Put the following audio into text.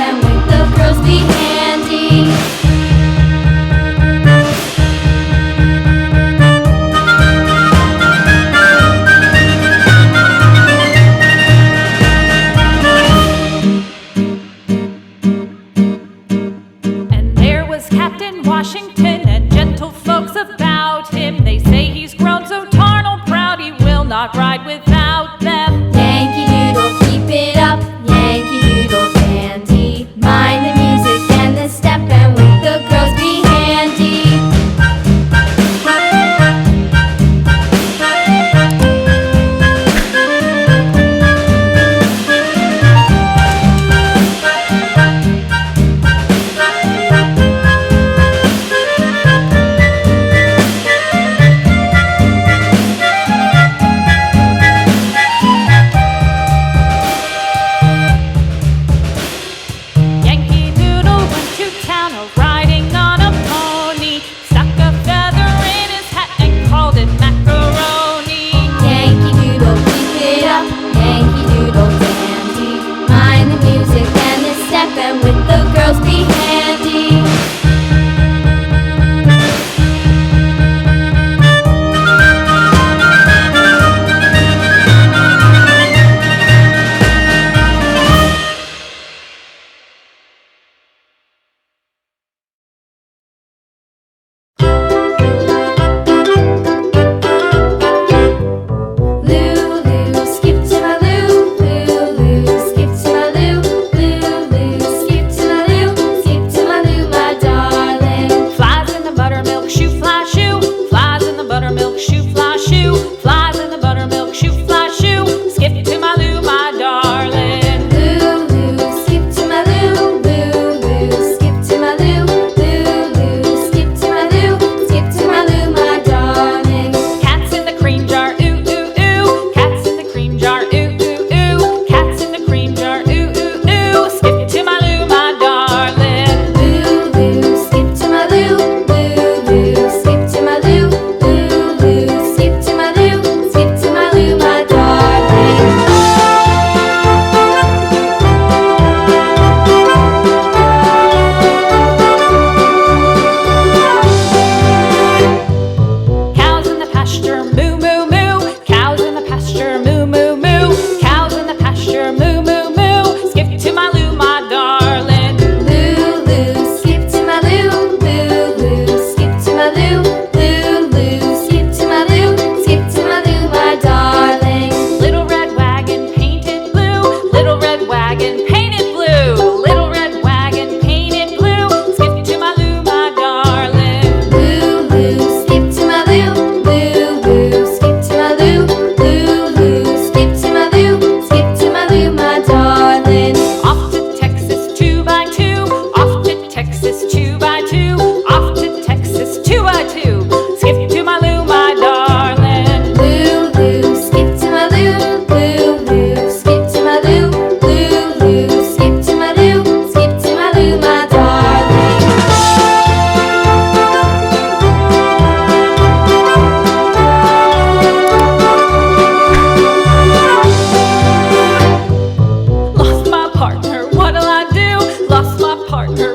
and with the girls be handy. And there was Captain Washington and gentle folks about him. They say he's grown so tarnal proud he will not ride without them. Yankee Doodle, keep it up, Yankee Doodle dandy. Mind the music and the step, and with the girls be handy. Yankee Doodle went to town riding on a pony, stuck a feather in his hat and called it macaroni. Yankee Doodle, keep it up, Yankee Doodle dandy. Mind the music and the step, and with the girls be handy. Lulu, skip to my Lou, Lulu, skip to my Lou, Lulu, skip to my Lou, skip to my Lou, my darling. Flies in the buttermilk shoe, fly shoe. Flies in the buttermilk shoe, fly shoe. Flies in the buttermilk shoe, fly shoe. Skip to my Lou, my darling. Lulu, skip to my Lou, Lulu, skip to my Lou, Lulu, skip to my Lou, skip to my Lou, my darling. Cats in the cream jar, ooh, ooh, ooh. Cats in the cream jar, ooh, ooh, ooh. Cats in the cream jar, ooh, ooh, ooh. Skip to my Lou, my darling. Lulu, skip to my Lou, Lulu, skip to my Lou, Lulu, skip to my Lou, skip to my Lou, my darling. Cows in the pasture, moo, moo, moo. Cows in the pasture, moo, moo, moo. Cows in the pasture, moo, moo, moo. Skip to my Lou, my darling. Lulu, skip to my Lou, Lulu, skip to my Lou, Lulu, skip to my Lou, skip to my Lou, my darling. Little red wagon painted blue. Little red wagon painted blue. Little red wagon painted blue. Skip to my Lou, my darling. Lulu, skip to my Lou, Lulu, skip to my Lou, Lulu, skip to my Lou, skip to my Lou, my darling. Off to Texas 2x2. Off to Texas 2x2. Off to Texas 2x2. Skip to my Lou, my darling. Lulu, skip to my Lou, Lulu, skip to my Lou, Lulu, skip to my Lou, skip to my Lou, my darling. Lost my partner, what'll I do? Lost my partner,